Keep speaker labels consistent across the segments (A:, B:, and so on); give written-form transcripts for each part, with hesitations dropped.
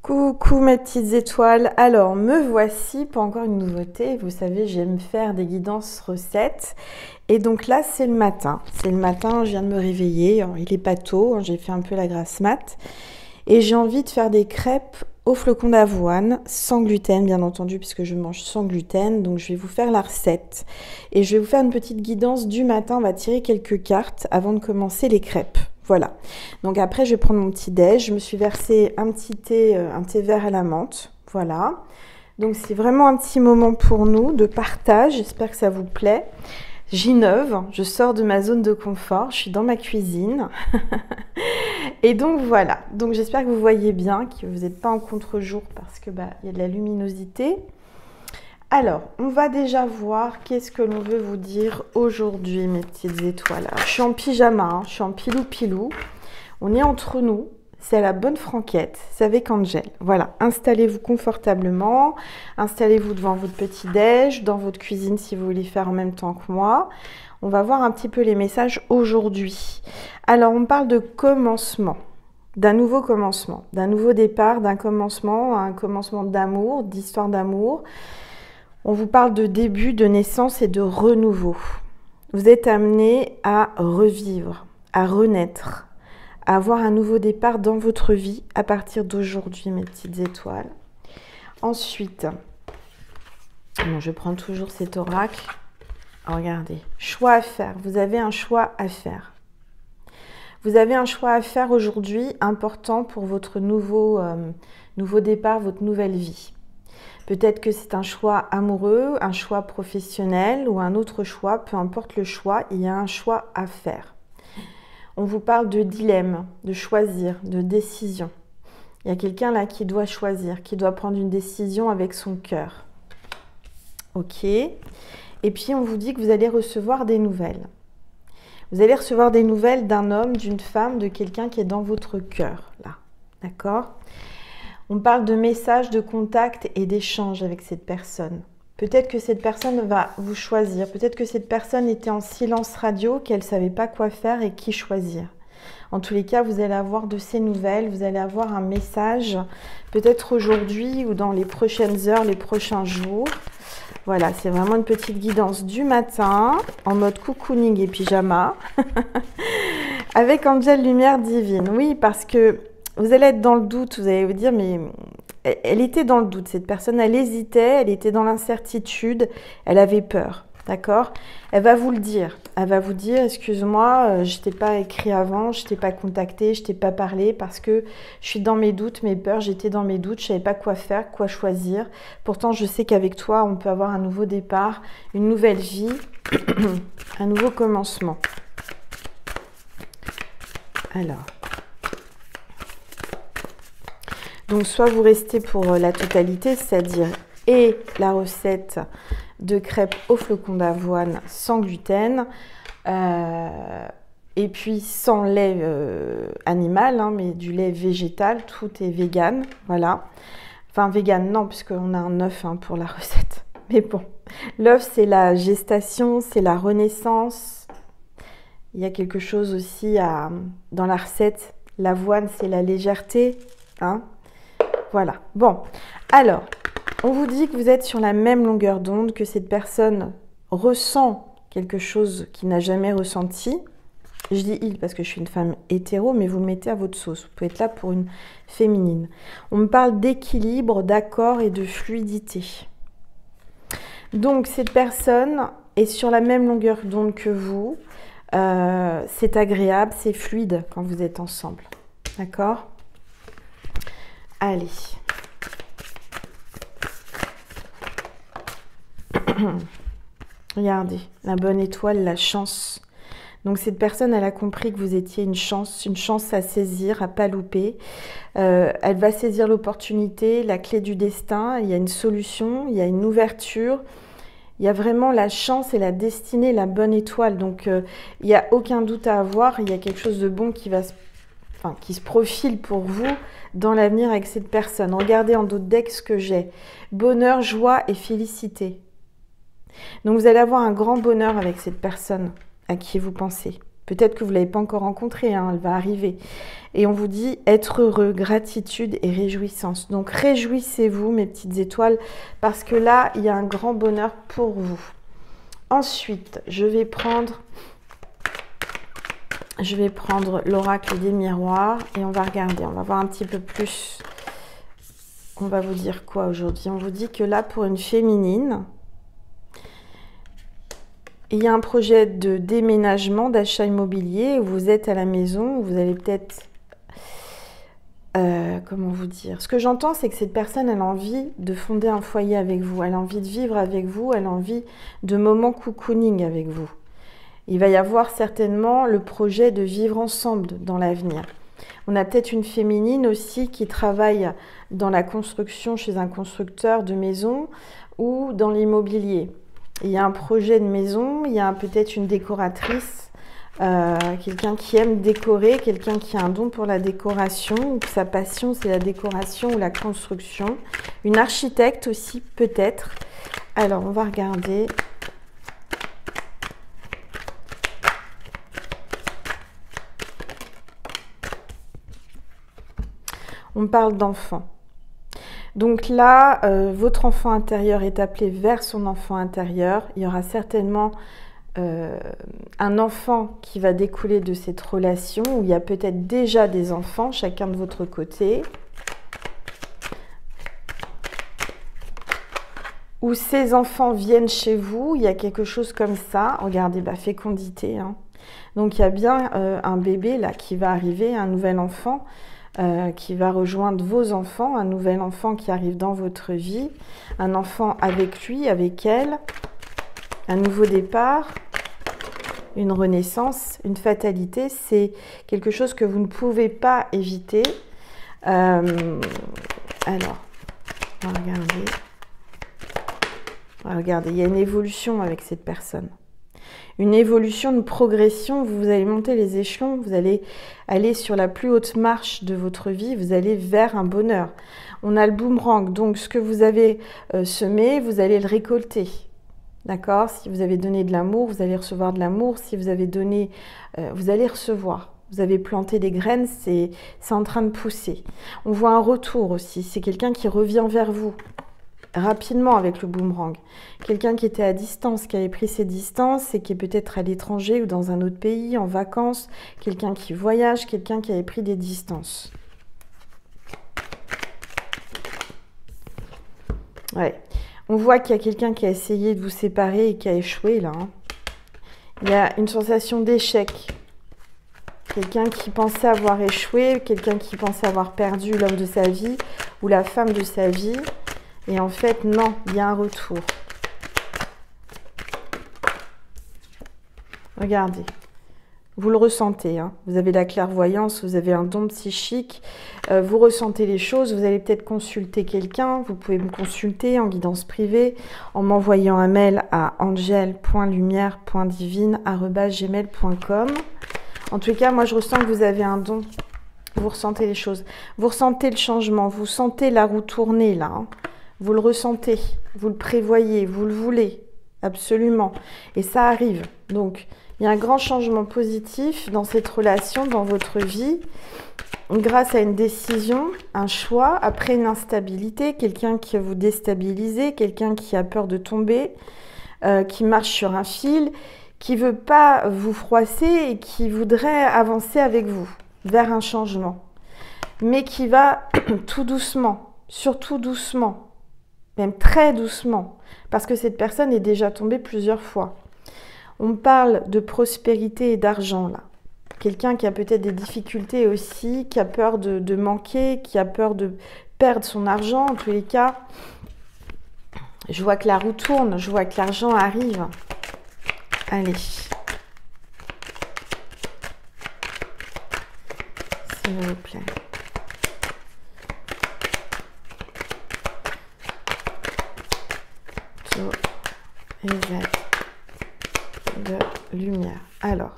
A: Coucou mes petites étoiles, alors me voici pour encore une nouveauté. Vous savez, j'aime faire des guidances recettes et donc là c'est le matin, je viens de me réveiller, il est pas tôt, j'ai fait un peu la grasse mat et j'ai envie de faire des crêpes au flocon d'avoine sans gluten bien entendu puisque je mange sans gluten, donc je vais vous faire la recette et je vais vous faire une petite guidance du matin. On va tirer quelques cartes avant de commencer les crêpes. Voilà, donc après je vais prendre mon petit déj, je me suis versé un thé vert à la menthe, voilà. Donc c'est vraiment un petit moment pour nous de partage, j'espère que ça vous plaît. J'innove, je sors de ma zone de confort, je suis dans ma cuisine. Et donc voilà, donc j'espère que vous voyez bien, que vous n'êtes pas en contre-jour parce que y a de la luminosité. Alors, on va déjà voir qu'est-ce que l'on veut vous dire aujourd'hui, mes petites étoiles. Alors, je suis en pyjama, je suis en pilou-pilou. On est entre nous, c'est à la bonne franquette, c'est avec Angel. Voilà, installez-vous confortablement, installez-vous devant votre petit-déj, dans votre cuisine si vous voulez faire en même temps que moi. On va voir un petit peu les messages aujourd'hui. Alors, on parle de commencement, d'un nouveau commencement, d'un nouveau départ, d'un commencement, un commencement d'amour, d'histoire d'amour. On vous parle de début, de naissance et de renouveau. Vous êtes amené à revivre, à renaître, à avoir un nouveau départ dans votre vie à partir d'aujourd'hui, mes petites étoiles. Ensuite, je prends toujours cet oracle. Regardez, choix à faire. Vous avez un choix à faire. Vous avez un choix à faire aujourd'hui important pour votre nouveau départ, votre nouvelle vie. Peut-être que c'est un choix amoureux, un choix professionnel ou un autre choix, peu importe le choix, il y a un choix à faire. On vous parle de dilemme, de choisir, de décision. Il y a quelqu'un là qui doit choisir, qui doit prendre une décision avec son cœur. Ok. Et puis on vous dit que vous allez recevoir des nouvelles. Vous allez recevoir des nouvelles d'un homme, d'une femme, de quelqu'un qui est dans votre cœur, là. D'accord ? On parle de messages, de contact et d'échanges avec cette personne. Peut-être que cette personne va vous choisir. Peut-être que cette personne était en silence radio, qu'elle ne savait pas quoi faire et qui choisir. En tous les cas, vous allez avoir de ces nouvelles, vous allez avoir un message, peut-être aujourd'hui ou dans les prochaines heures, les prochains jours. Voilà, c'est vraiment une petite guidance du matin, en mode cocooning et pyjama, avec Angel Lumière Divine. Oui, parce que vous allez être dans le doute, vous allez vous dire, mais elle était dans le doute, cette personne, elle hésitait, elle était dans l'incertitude, elle avait peur, d'accord? Elle va vous le dire, excuse-moi, je t'ai pas écrit avant, je t'ai pas contacté, je t'ai pas parlé parce que je suis dans mes doutes, mes peurs, j'étais dans mes doutes, je savais pas quoi faire, quoi choisir. Pourtant, je sais qu'avec toi, on peut avoir un nouveau départ, une nouvelle vie, un nouveau commencement. Alors... Donc, soit vous restez pour la totalité, c'est-à-dire et la recette de crêpes au flocon d'avoine sans gluten, et puis sans lait animal, mais du lait végétal, tout est vegan, voilà. Enfin, vegan, non, puisqu'on a un œuf pour la recette. Mais bon, l'œuf, c'est la gestation, c'est la renaissance. Il y a quelque chose aussi dans la recette. L'avoine, c'est la légèreté, Voilà. Bon, alors, on vous dit que vous êtes sur la même longueur d'onde, que cette personne ressent quelque chose qu'il n'a jamais ressenti. Je dis il parce que je suis une femme hétéro, mais vous le mettez à votre sauce. Vous pouvez être là pour une féminine. On me parle d'équilibre, d'accord et de fluidité. Donc, cette personne est sur la même longueur d'onde que vous. C'est agréable, c'est fluide quand vous êtes ensemble. D'accord ? Allez. Regardez, la bonne étoile, la chance. Donc cette personne, elle a compris que vous étiez une chance à saisir, à pas louper. Elle va saisir l'opportunité, la clé du destin. Il y a une solution, il y a une ouverture. Il y a vraiment la chance et la destinée, la bonne étoile. Donc il n'y a aucun doute à avoir. Il y a quelque chose de bon qui se profile pour vous dans l'avenir avec cette personne. Regardez en dos de deck ce que j'ai. Bonheur, joie et félicité. Donc vous allez avoir un grand bonheur avec cette personne à qui vous pensez. Peut-être que vous ne l'avez pas encore rencontrée, hein, elle va arriver. Et on vous dit être heureux, gratitude et réjouissance. Donc réjouissez-vous, mes petites étoiles, parce que là, il y a un grand bonheur pour vous. Ensuite, je vais prendre l'oracle des miroirs et on va regarder, on va voir un petit peu plus. On va vous dire quoi aujourd'hui? On vous dit que là, pour une féminine, il y a un projet de déménagement, d'achat immobilier, où vous êtes à la maison, où vous allez peut-être... comment vous dire? Ce que j'entends, c'est que cette personne, elle a envie de fonder un foyer avec vous, elle a envie de vivre avec vous, elle a envie de moments cocooning avec vous. Il va y avoir certainement le projet de vivre ensemble dans l'avenir. On a peut-être une féminine aussi qui travaille dans la construction chez un constructeur de maison ou dans l'immobilier. Il y a un projet de maison, il y a peut-être une décoratrice, quelqu'un qui aime décorer, quelqu'un qui a un don pour la décoration, ou que sa passion c'est la décoration ou la construction. Une architecte aussi peut-être. Alors on va regarder. On parle d'enfant. Donc là, votre enfant intérieur est appelé vers son enfant intérieur. Il y aura certainement un enfant qui va découler de cette relation, où il y a peut-être déjà des enfants, chacun de votre côté. Où ces enfants viennent chez vous, il y a quelque chose comme ça. Regardez, fécondité. Hein. Donc il y a bien un bébé là qui va arriver, un nouvel enfant. Qui va rejoindre vos enfants, un nouvel enfant qui arrive dans votre vie, un enfant avec lui, avec elle, un nouveau départ, une renaissance, une fatalité, c'est quelque chose que vous ne pouvez pas éviter. Alors, on va regarder. Regardez, il y a une évolution avec cette personne. Une évolution, une progression, vous allez monter les échelons, vous allez aller sur la plus haute marche de votre vie, vous allez vers un bonheur. On a le boomerang, donc ce que vous avez semé, vous allez le récolter. D'accord? Si vous avez donné de l'amour, vous allez recevoir de l'amour. Si vous avez donné, vous allez recevoir. Vous avez planté des graines, c'est en train de pousser. On voit un retour aussi, c'est quelqu'un qui revient vers vous. Rapidement avec le boomerang. Quelqu'un qui était à distance, qui avait pris ses distances et qui est peut-être à l'étranger ou dans un autre pays, en vacances. Quelqu'un qui voyage, quelqu'un qui avait pris des distances. Ouais. On voit qu'il y a quelqu'un qui a essayé de vous séparer et qui a échoué là. Hein. Il y a une sensation d'échec. Quelqu'un qui pensait avoir échoué, quelqu'un qui pensait avoir perdu l'homme de sa vie ou la femme de sa vie. Et en fait, non, il y a un retour. Regardez, vous le ressentez, hein. Vous avez la clairvoyance, vous avez un don psychique, vous ressentez les choses, vous allez peut-être consulter quelqu'un, vous pouvez me consulter en guidance privée, en m'envoyant un mail à angel.lumière.divine@gmail.com. En tout cas, moi je ressens que vous avez un don, vous ressentez les choses, vous ressentez le changement, vous sentez la roue tourner là, hein. Vous le ressentez, vous le prévoyez, vous le voulez, absolument. Et ça arrive. Donc, il y a un grand changement positif dans cette relation, dans votre vie, grâce à une décision, un choix, après une instabilité, quelqu'un qui va vous déstabiliser, quelqu'un qui a peur de tomber, qui marche sur un fil, qui ne veut pas vous froisser et qui voudrait avancer avec vous vers un changement. Mais qui va tout doucement, surtout doucement. Même très doucement, parce que cette personne est déjà tombée plusieurs fois. On parle de prospérité et d'argent, là. Quelqu'un qui a peut-être des difficultés aussi, qui a peur de manquer, qui a peur de perdre son argent. En tous les cas, je vois que la roue tourne, je vois que l'argent arrive. Allez. S'il vous plaît. De lumière. Alors,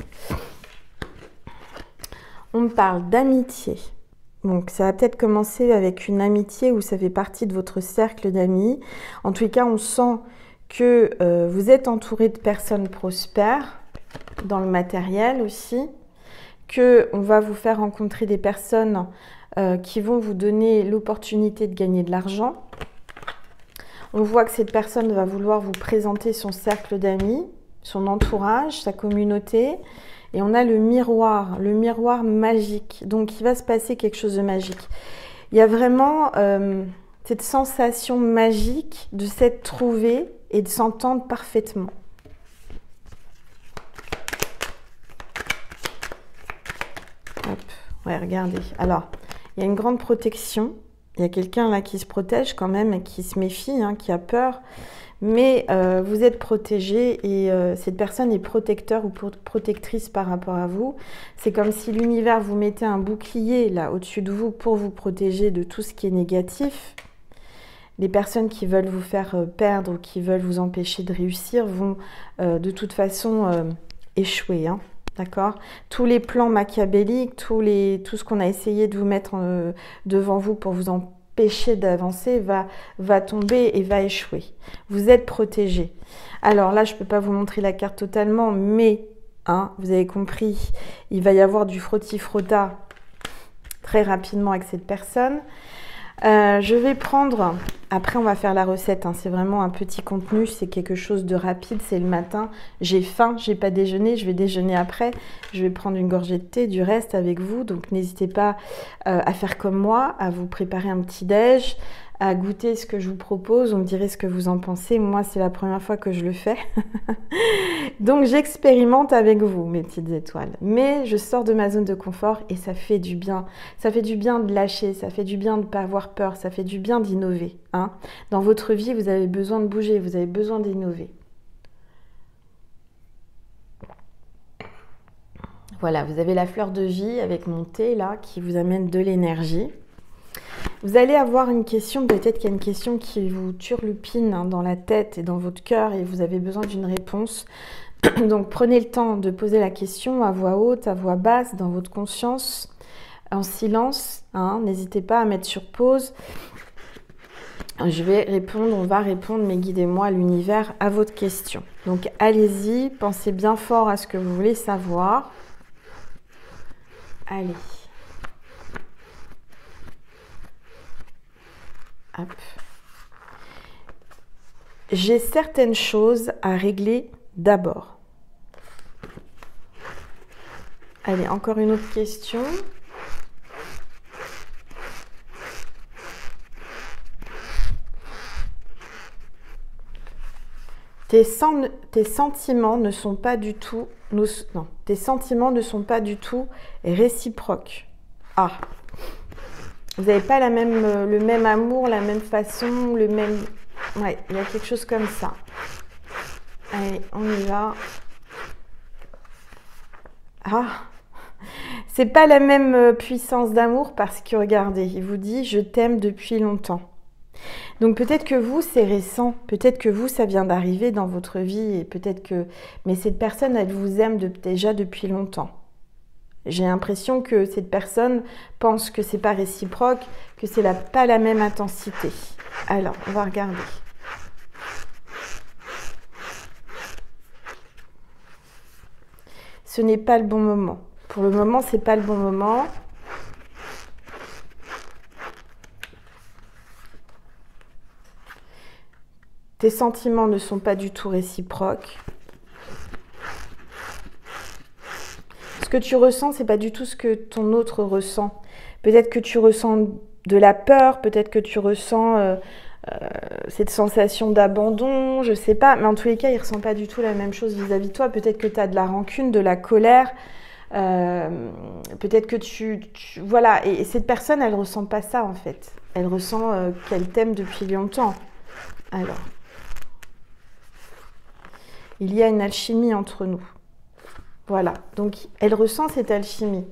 A: on parle d'amitié. Donc, ça va peut-être commencer avec une amitié où ça fait partie de votre cercle d'amis. En tous les cas, on sent que vous êtes entouré de personnes prospères. dans le matériel aussi, qu'on va vous faire rencontrer des personnes qui vont vous donner l'opportunité de gagner de l'argent. On voit que cette personne va vouloir vous présenter son cercle d'amis, son entourage, sa communauté. Et on a le miroir magique. Donc, il va se passer quelque chose de magique. Il y a vraiment cette sensation magique de s'être trouvé et de s'entendre parfaitement. Hop. Ouais, regardez. Alors, il y a une grande protection. Il y a quelqu'un là qui se protège quand même et qui se méfie, hein, qui a peur. Mais vous êtes protégé et cette personne est protecteur ou protectrice par rapport à vous. C'est comme si l'univers vous mettait un bouclier là au-dessus de vous pour vous protéger de tout ce qui est négatif. Les personnes qui veulent vous faire perdre ou qui veulent vous empêcher de réussir vont de toute façon échouer, hein, d'accord? Tous les plans machiavéliques, tout ce qu'on a essayé de vous mettre devant vous pour vous empêcher d'avancer va tomber et va échouer. Vous êtes protégé. Alors là, je ne peux pas vous montrer la carte totalement, mais hein, vous avez compris, il va y avoir du frotti-frotta très rapidement avec cette personne. Je vais prendre, après on va faire la recette, hein, c'est vraiment un petit contenu, c'est quelque chose de rapide, c'est le matin, j'ai faim, j'ai pas déjeuné, je vais déjeuner après, je vais prendre une gorgée de thé, du reste avec vous, donc n'hésitez pas à faire comme moi, à vous préparer un petit déj, à goûter ce que je vous propose, vous me direz ce que vous en pensez, moi c'est la première fois que je le fais, donc j'expérimente avec vous mes petites étoiles, mais je sors de ma zone de confort et ça fait du bien de lâcher, ça fait du bien de ne pas avoir peur, ça fait du bien d'innover, hein. Dans votre vie vous avez besoin de bouger, vous avez besoin d'innover. Voilà, vous avez la fleur de vie avec mon thé là qui vous amène de l'énergie. Vous allez avoir une question, peut-être qu'il y a une question qui vous turlupine, hein, dans la tête et dans votre cœur et vous avez besoin d'une réponse. Donc prenez le temps de poser la question à voix haute, à voix basse, dans votre conscience, en silence, hein. N'hésitez pas à mettre sur pause. Je vais répondre, on va répondre, mais guidez-moi l'univers à votre question. Donc allez-y, pensez bien fort à ce que vous voulez savoir. Allez. Hop. J'ai certaines choses à régler d'abord. Allez, encore une autre question. Tes sentiments ne sont pas du tout... non, tes sentiments ne sont pas du tout réciproques. Ah, vous n'avez pas le même amour, la même façon, le même... Ouais, il y a quelque chose comme ça. Allez, on y va. Ah, c'est pas la même puissance d'amour parce que, regardez, il vous dit « je t'aime depuis longtemps ». Donc peut-être que vous, c'est récent, peut-être que vous, ça vient d'arriver dans votre vie, et peut-être que... Mais cette personne, elle vous aime déjà depuis longtemps. J'ai l'impression que cette personne pense que c'est pas réciproque, que c'est pas la même intensité. Alors, on va regarder. Ce n'est pas le bon moment. Pour le moment, c'est pas le bon moment. Tes sentiments ne sont pas du tout réciproques. Ce que tu ressens, c'est pas du tout ce que ton autre ressent. Peut-être que tu ressens de la peur, peut-être que tu ressens cette sensation d'abandon, je sais pas. Mais en tous les cas, il ressent pas du tout la même chose vis-à-vis de toi. Peut-être que tu as de la rancune, de la colère. Peut-être que voilà. Et cette personne, elle ressent pas ça en fait. Elle ressent qu'elle t'aime depuis longtemps. Alors... il y a une alchimie entre nous. Voilà, donc elle ressent cette alchimie.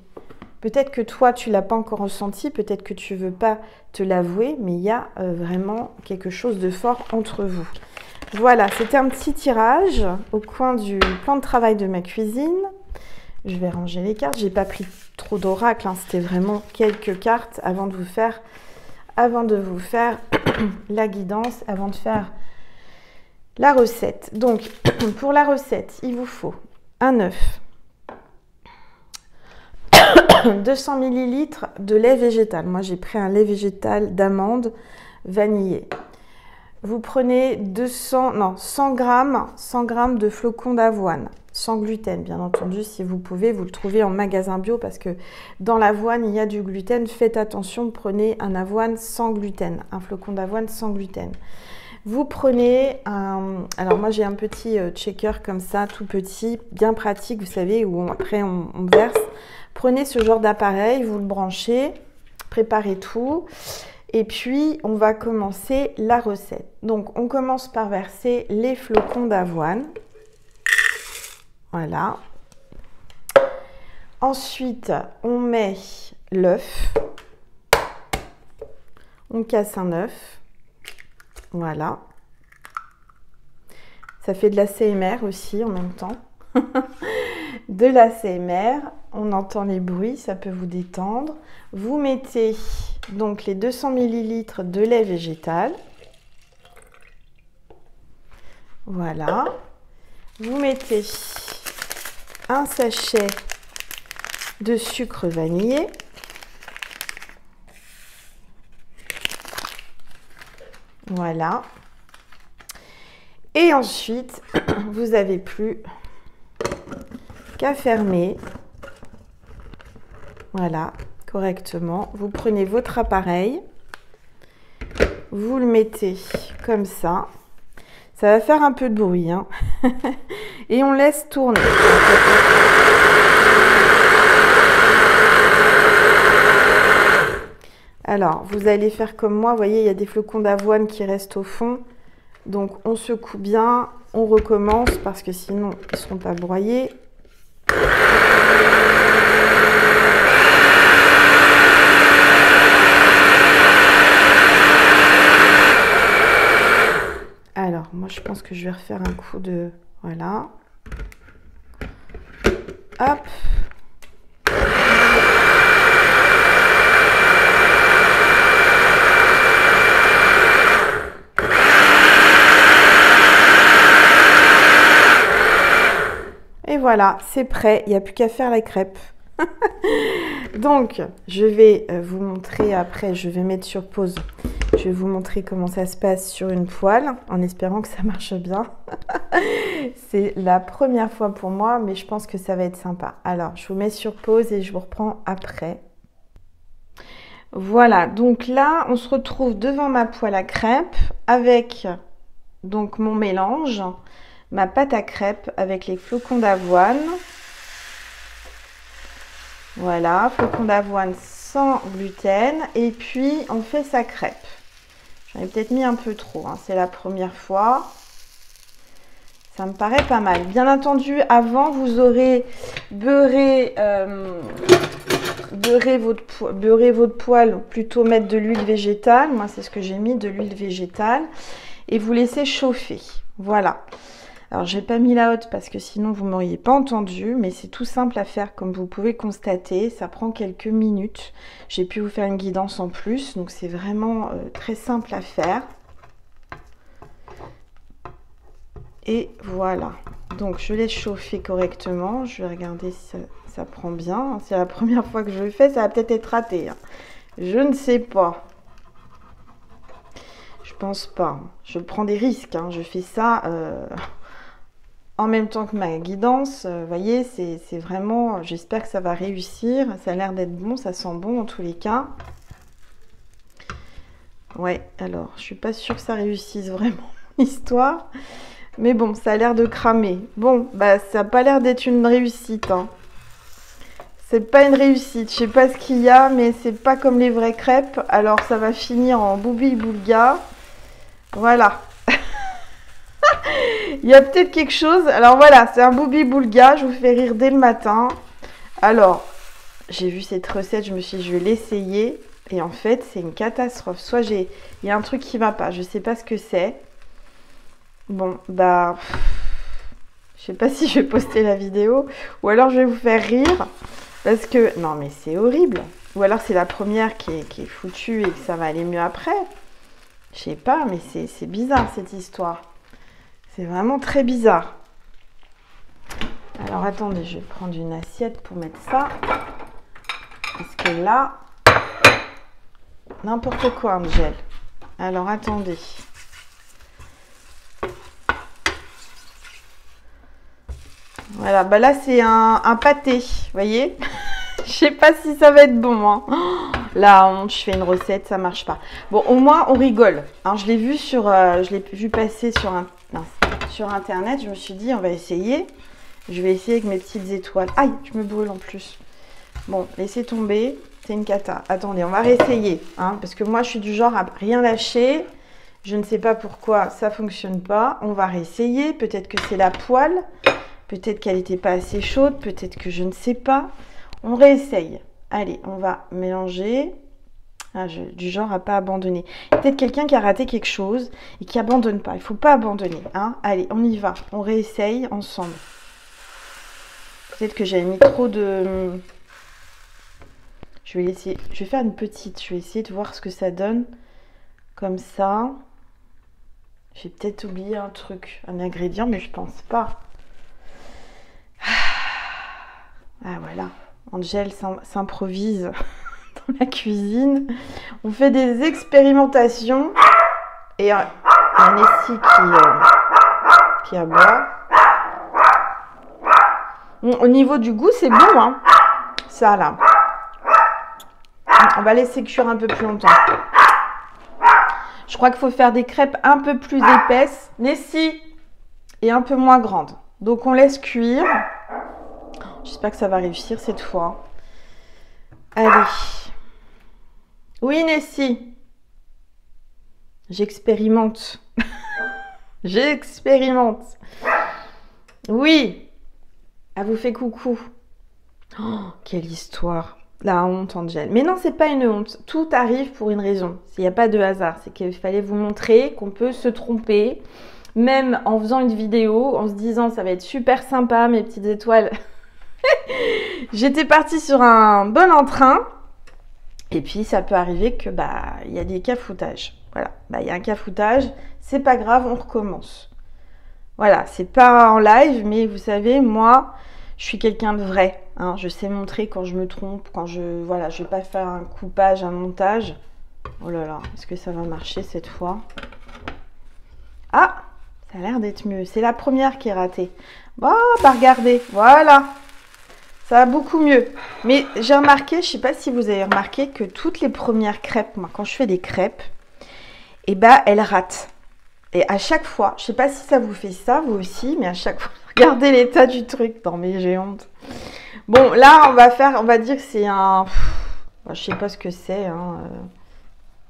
A: Peut-être que toi, tu ne l'as pas encore ressenti, peut-être que tu ne veux pas te l'avouer, mais il y a vraiment quelque chose de fort entre vous. Voilà, c'était un petit tirage au coin du plan de travail de ma cuisine. Je vais ranger les cartes. Je n'ai pas pris trop d'oracles, hein, c'était vraiment quelques cartes avant de vous faire la guidance, avant de faire la recette. Donc, pour la recette, il vous faut un œuf, 200 ml de lait végétal. Moi, j'ai pris un lait végétal d'amande vanillé. Vous prenez 100 g de flocons d'avoine, sans gluten, bien entendu. Si vous pouvez, vous le trouvez en magasin bio parce que dans l'avoine, il y a du gluten. Faites attention, prenez un avoine sans gluten, un flocon d'avoine sans gluten. Vous prenez un... Alors moi, j'ai un petit shaker comme ça, tout petit, bien pratique, vous savez, où après on verse. Prenez ce genre d'appareil, vous le branchez, préparez tout. Et puis, on va commencer la recette. Donc, on commence par verser les flocons d'avoine. Voilà. Ensuite, on met l'œuf. On casse un œuf. Voilà. Ça fait de la CMR aussi en même temps. De la CMR. On entend les bruits, ça peut vous détendre. Vous mettez donc les 200 ml de lait végétal. Voilà. Vous mettez un sachet de sucre vanillé. Voilà. Et ensuite, vous n'avez plus qu'à fermer. Voilà, correctement. Vous prenez votre appareil, vous le mettez comme ça. Ça va faire un peu de bruit, hein. Et on laisse tourner. Alors, vous allez faire comme moi. Vous voyez, il y a des flocons d'avoine qui restent au fond. Donc, on secoue bien, on recommence parce que sinon, ils ne seront pas broyés. Alors, moi, je pense que je vais refaire un coup de... Voilà. Hop. Et voilà, c'est prêt. Il n'y a plus qu'à faire la crêpe. Donc, je vais vous montrer après. Je vais mettre sur pause. Je vais vous montrer comment ça se passe sur une poêle, en espérant que ça marche bien. C'est la première fois pour moi, mais je pense que ça va être sympa. Alors, je vous mets sur pause et je vous reprends après. Voilà, donc là, on se retrouve devant ma poêle à crêpes avec donc mon mélange, ma pâte à crêpes avec les flocons d'avoine. Voilà, flocons d'avoine sans gluten. Et puis, on fait sa crêpe. J'en ai peut-être mis un peu trop, hein. C'est la première fois. Ça me paraît pas mal. Bien entendu, avant, vous aurez beurré, votre poêle, plutôt mettre de l'huile végétale. Moi, c'est ce que j'ai mis, de l'huile végétale. Et vous laissez chauffer. Voilà. Alors, j'ai pas mis la haute parce que sinon, vous m'auriez pas entendu. Mais c'est tout simple à faire, comme vous pouvez constater. Ça prend quelques minutes. J'ai pu vous faire une guidance en plus. Donc, c'est vraiment très simple à faire. Et voilà. Donc, je laisse chauffer correctement. Je vais regarder si ça prend bien. C'est la première fois que je le fais. Ça va peut-être être raté, hein. Je ne sais pas. Je pense pas. Je prends des risques, hein. Je fais ça... en même temps que ma guidance, vous voyez, c'est vraiment, j'espère que ça va réussir. Ça a l'air d'être bon, ça sent bon en tous les cas. Ouais, alors, je suis pas sûre que ça réussisse vraiment l'histoire. Mais bon, ça a l'air de cramer. Bon, bah, ça n'a pas l'air d'être une réussite, hein. C'est pas une réussite. Je sais pas ce qu'il y a, mais c'est pas comme les vraies crêpes. Alors, ça va finir en boubi-boulga. Voilà. Il y a peut-être quelque chose. Alors voilà, c'est un boubi-boulga. Je vous fais rire dès le matin. Alors, j'ai vu cette recette. Je me suis dit, je vais l'essayer. Et en fait, c'est une catastrophe. Soit il y a un truc qui va pas. Je sais pas ce que c'est. Bon, bah... je sais pas si je vais poster la vidéo. Ou alors, je vais vous faire rire. Parce que... Non, mais c'est horrible. Ou alors, c'est la première qui est foutue et que ça va aller mieux après. Je sais pas, mais c'est bizarre, cette histoire. C'est vraiment très bizarre. Alors attendez, je vais prendre une assiette pour mettre ça. Parce que là, n'importe quoi, Angèle. Alors attendez. Voilà, bah là c'est un pâté, vous voyez. Je sais pas si ça va être bon, hein. La honte, je fais une recette, ça marche pas. Bon, au moins on rigole. Hein, je l'ai vu passer sur internet. Je me suis dit, on va essayer. Je vais essayer avec mes petites étoiles. Aïe, je me brûle en plus. Bon, laissez tomber. C'est une cata. Attendez, on va réessayer. Hein, parce que moi, je suis du genre à rien lâcher. Je ne sais pas pourquoi ça fonctionne pas. On va réessayer. Peut-être que c'est la poêle. Peut-être qu'elle n'était pas assez chaude. Peut-être que je ne sais pas. On réessaye. Allez, on va mélanger. Ah, du genre à pas abandonner. Peut-être quelqu'un qui a raté quelque chose et qui abandonne pas. Il faut pas abandonner. Hein. Allez, on y va. On réessaye ensemble. Peut-être que j'avais mis trop de... Je vais faire une petite. Je vais essayer de voir ce que ça donne. Comme ça. J'ai peut-être oublié un truc, un ingrédient, mais je pense pas. Ah voilà. Angèle s'improvise dans la cuisine. On fait des expérimentations. Et il y a Nessie qui aboie. Au niveau du goût, c'est bon, hein. Ça, là. On va laisser cuire un peu plus longtemps. Je crois qu'il faut faire des crêpes un peu plus épaisses. Nessie. Et un peu moins grandes. Donc, on laisse cuire. J'espère que ça va réussir cette fois. Allez. Oui, Nessie. J'expérimente. J'expérimente. Oui. Elle vous fait coucou. Oh, quelle histoire. La honte, Angèle. Mais non, c'est pas une honte. Tout arrive pour une raison. Il n'y a pas de hasard. C'est qu'il fallait vous montrer qu'on peut se tromper. Même en faisant une vidéo, en se disant ça va être super sympa, mes petites étoiles. J'étais partie sur un bon entrain. Et puis, ça peut arriver que il y a des cafoutages. Voilà. Il y a un cafoutage. C'est pas grave, on recommence. Voilà. C'est pas en live, mais vous savez, moi... Je suis quelqu'un de vrai, hein. Je sais montrer quand je me trompe, voilà, je vais pas faire un coupage, un montage. Oh là là, est-ce que ça va marcher cette fois? Ah, ça a l'air d'être mieux. C'est la première qui est ratée. Bon, regardez, voilà. Ça va beaucoup mieux. Mais j'ai remarqué, je sais pas si vous avez remarqué que toutes les premières crêpes, moi, quand je fais des crêpes, elles ratent. Et à chaque fois, je sais pas si ça vous fait ça, vous aussi, mais à chaque fois, regardez l'état du truc. Non, mais j'ai honte. Bon, là, on va dire que c'est un... je sais pas ce que c'est. Hein.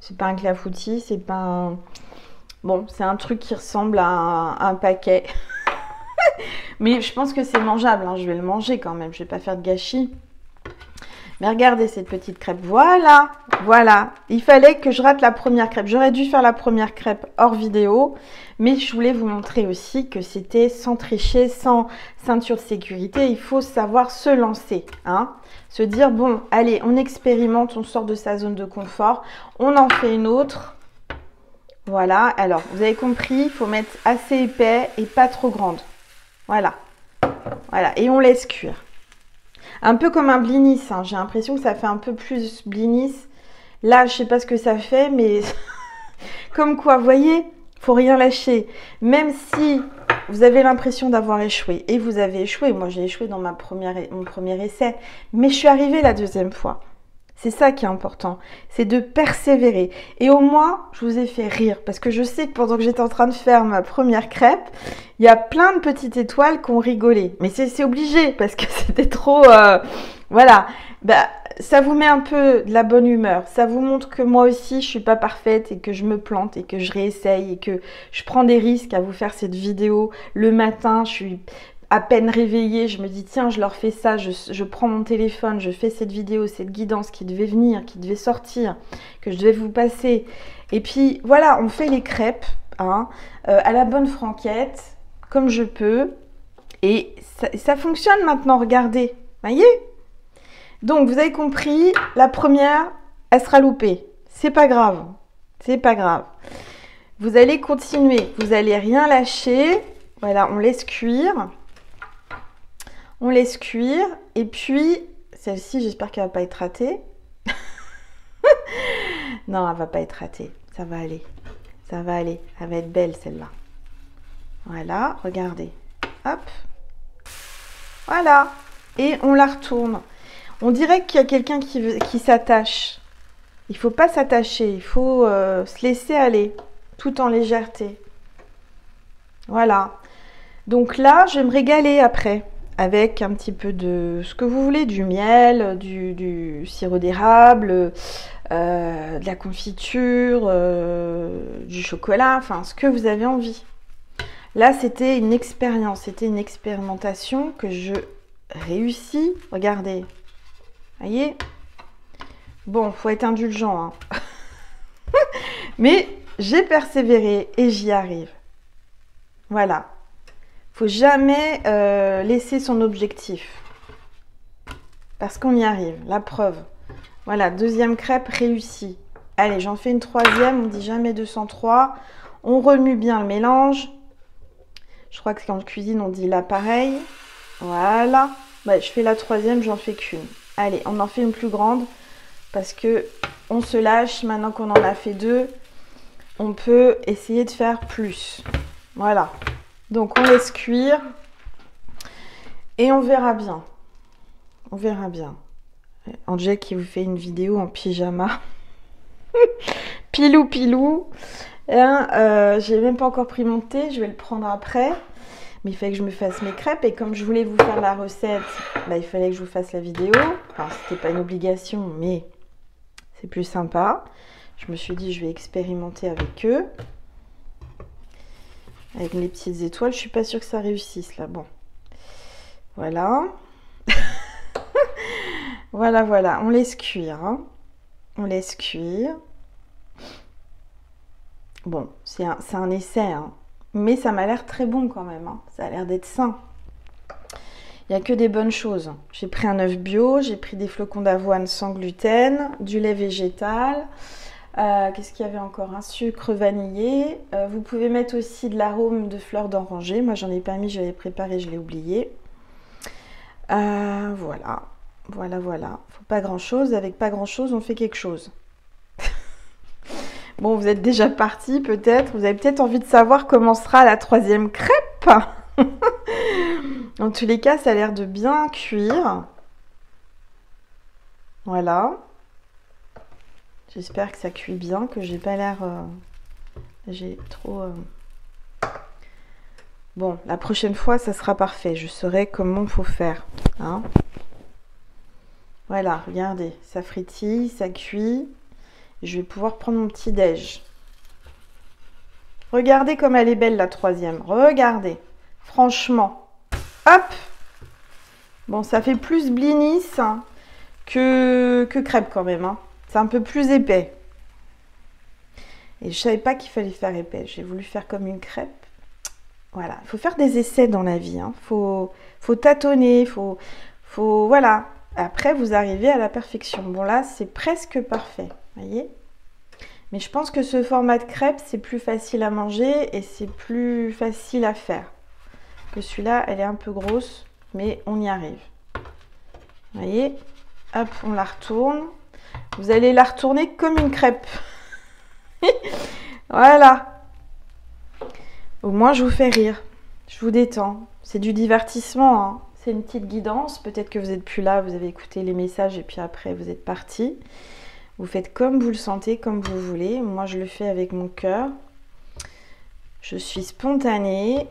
A: C'est pas un clafoutis, c'est pas un... Bon, c'est un truc qui ressemble à un paquet. Mais je pense que c'est mangeable. Hein. Je vais le manger quand même. Je vais pas faire de gâchis. Mais regardez cette petite crêpe. Voilà, voilà. Il fallait que je rate la première crêpe. J'aurais dû faire la première crêpe hors vidéo. Mais je voulais vous montrer aussi que c'était sans tricher, sans ceinture de sécurité. Il faut savoir se lancer. Hein. Se dire, bon, allez, on expérimente, on sort de sa zone de confort. On en fait une autre. Voilà. Alors, vous avez compris, il faut mettre assez épais et pas trop grande. Voilà. Voilà. Et on laisse cuire. Un peu comme un blinis, hein. J'ai l'impression que ça fait un peu plus blinis. Là, je sais pas ce que ça fait, mais comme quoi, vous voyez, faut rien lâcher. Même si vous avez l'impression d'avoir échoué, et vous avez échoué, moi j'ai échoué dans mon premier essai, mais je suis arrivée la deuxième fois. C'est ça qui est important, c'est de persévérer. Et au moins, je vous ai fait rire, parce que je sais que pendant que j'étais en train de faire ma première crêpe, il y a plein de petites étoiles qui ont rigolé. Mais c'est obligé, parce que c'était trop... voilà, ça vous met un peu de la bonne humeur. Ça vous montre que moi aussi, je suis pas parfaite et que je me plante et que je réessaye et que je prends des risques à vous faire cette vidéo le matin. Je suis... à peine réveillée, je me dis tiens, je leur fais ça, je prends mon téléphone, je fais cette vidéo, cette guidance qui devait venir, qui devait sortir, que je devais vous passer. Et puis voilà, on fait les crêpes hein, à la bonne franquette, comme je peux. Et ça fonctionne maintenant, regardez. Voyez? Donc vous avez compris, la première, elle sera loupée. C'est pas grave, c'est pas grave. Vous allez continuer, vous allez rien lâcher. Voilà, on laisse cuire. On laisse cuire. Et puis, celle-ci, j'espère qu'elle va pas être ratée. Non, elle va pas être ratée. Ça va aller. Ça va aller. Elle va être belle, celle-là. Voilà, regardez. Hop. Voilà. Et on la retourne. On dirait qu'il y a quelqu'un qui s'attache. Il ne faut pas s'attacher. Il faut se laisser aller. Tout en légèreté. Voilà. Donc là, je vais me régaler après. Avec un petit peu de ce que vous voulez. Du miel, du sirop d'érable, de la confiture, du chocolat. Enfin, ce que vous avez envie. Là, c'était une expérience. C'était une expérimentation que je réussis. Regardez. Voyez? Bon, faut être indulgent, hein. Mais j'ai persévéré et j'y arrive. Voilà. Faut jamais laisser son objectif. Parce qu'on y arrive. La preuve. Voilà, deuxième crêpe réussie. Allez, j'en fais une troisième. On dit jamais 203. On remue bien le mélange. Je crois que quand on cuisine, on dit là pareil. Voilà. Ouais, je fais la troisième, j'en fais qu'une. Allez, on en fait une plus grande parce que on se lâche. Maintenant qu'on en a fait deux, on peut essayer de faire plus. Voilà. Donc, on laisse cuire et on verra bien. On verra bien. Angel qui vous fait une vidéo en pyjama. Pilou, pilou. J'ai même pas encore pris mon thé. Je vais le prendre après. Mais il fallait que je me fasse mes crêpes. Et comme je voulais vous faire la recette, bah, il fallait que je vous fasse la vidéo. Enfin, c'était pas une obligation, mais c'est plus sympa. Je me suis dit, je vais expérimenter avec eux. Avec mes petites étoiles. Je suis pas sûre que ça réussisse, là. Bon. Voilà. Voilà, voilà. On laisse cuire. Hein. On laisse cuire. Bon, c'est un essai, hein. Mais ça m'a l'air très bon quand même. Hein. Ça a l'air d'être sain. Il n'y a que des bonnes choses. J'ai pris un œuf bio, j'ai pris des flocons d'avoine sans gluten, du lait végétal. Qu'est-ce qu'il y avait encore? Un sucre vanillé. Vous pouvez mettre aussi de l'arôme de fleurs d'oranger. Moi, j'en ai pas mis, je l'avais préparé, je l'ai oublié. Voilà. Voilà, voilà. Faut pas grand-chose. Avec pas grand-chose, on fait quelque chose. Bon, vous êtes déjà parti peut-être. Vous avez peut-être envie de savoir comment sera la troisième crêpe. En tous les cas, ça a l'air de bien cuire. Voilà. J'espère que ça cuit bien, que j'ai pas l'air... j'ai trop... Bon, la prochaine fois, ça sera parfait. Je saurai comment il faut faire. Hein. Voilà, regardez. Ça frétille, ça cuit. Je vais pouvoir prendre mon petit déj. Regardez comme elle est belle, la troisième. Regardez. Franchement. Hop. Bon, ça fait plus blinis hein, que crêpe quand même. Hein. C'est un peu plus épais. Et je savais pas qu'il fallait faire épais. J'ai voulu faire comme une crêpe. Voilà. Il faut faire des essais dans la vie. Hein. Faut tâtonner. Voilà. Après, vous arrivez à la perfection. Bon, là, c'est presque parfait. Voyez? Mais je pense que ce format de crêpe, c'est plus facile à manger et c'est plus facile à faire. Que celui-là, elle est un peu grosse, mais on y arrive. Voyez? Hop, on la retourne. Vous allez la retourner comme une crêpe. Voilà. Au moins, je vous fais rire. Je vous détends. C'est du divertissement, hein. C'est une petite guidance. Peut-être que vous n'êtes plus là, vous avez écouté les messages et puis après, vous êtes parti. Vous faites comme vous le sentez, comme vous voulez. Moi, je le fais avec mon cœur. Je suis spontanée.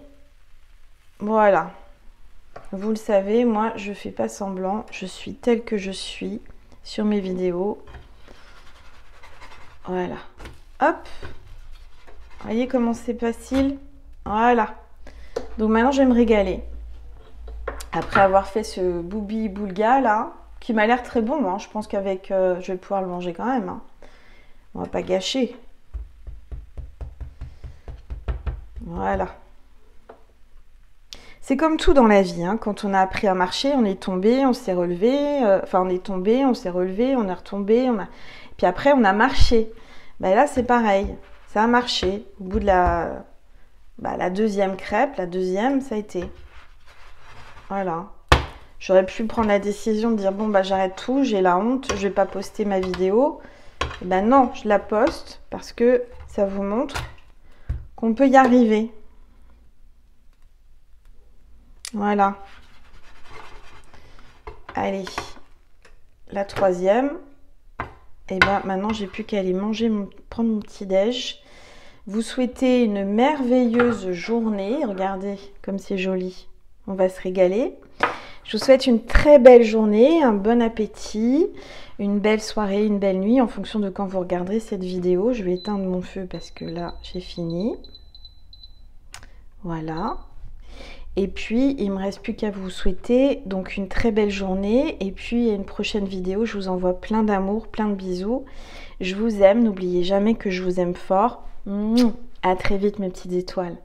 A: Voilà. Vous le savez, moi, je ne fais pas semblant. Je suis telle que je suis sur mes vidéos. Voilà. Hop. Voyez comment c'est facile. Voilà. Donc maintenant, je vais me régaler. Après avoir fait ce boubi boulga, là, qui m'a l'air très bon, hein. Je pense qu'avec... je vais pouvoir le manger quand même. Hein. On va pas gâcher. Voilà. C'est comme tout dans la vie. Hein. Quand on a appris à marcher, on est tombé, on s'est relevé. Enfin, on est tombé, on s'est relevé, on est retombé. Puis après, on a marché. Ben là, c'est pareil. Ça a marché. Au bout de la deuxième crêpe, la deuxième, ça a été. Voilà. J'aurais pu prendre la décision de dire bon bah j'arrête tout, j'ai la honte, je vais pas poster ma vidéo. Et ben non, je la poste parce que ça vous montre qu'on peut y arriver. Voilà. Allez, la troisième. Et ben maintenant j'ai plus qu'à aller manger, prendre mon petit déj. Vous souhaitez une merveilleuse journée. Regardez comme c'est joli. On va se régaler. Je vous souhaite une très belle journée, un bon appétit, une belle soirée, une belle nuit en fonction de quand vous regarderez cette vidéo. Je vais éteindre mon feu parce que là, j'ai fini. Voilà. Et puis, il ne me reste plus qu'à vous souhaiter donc une très belle journée. Et puis, à une prochaine vidéo, je vous envoie plein d'amour, plein de bisous. Je vous aime. N'oubliez jamais que je vous aime fort. À très vite, mes petites étoiles.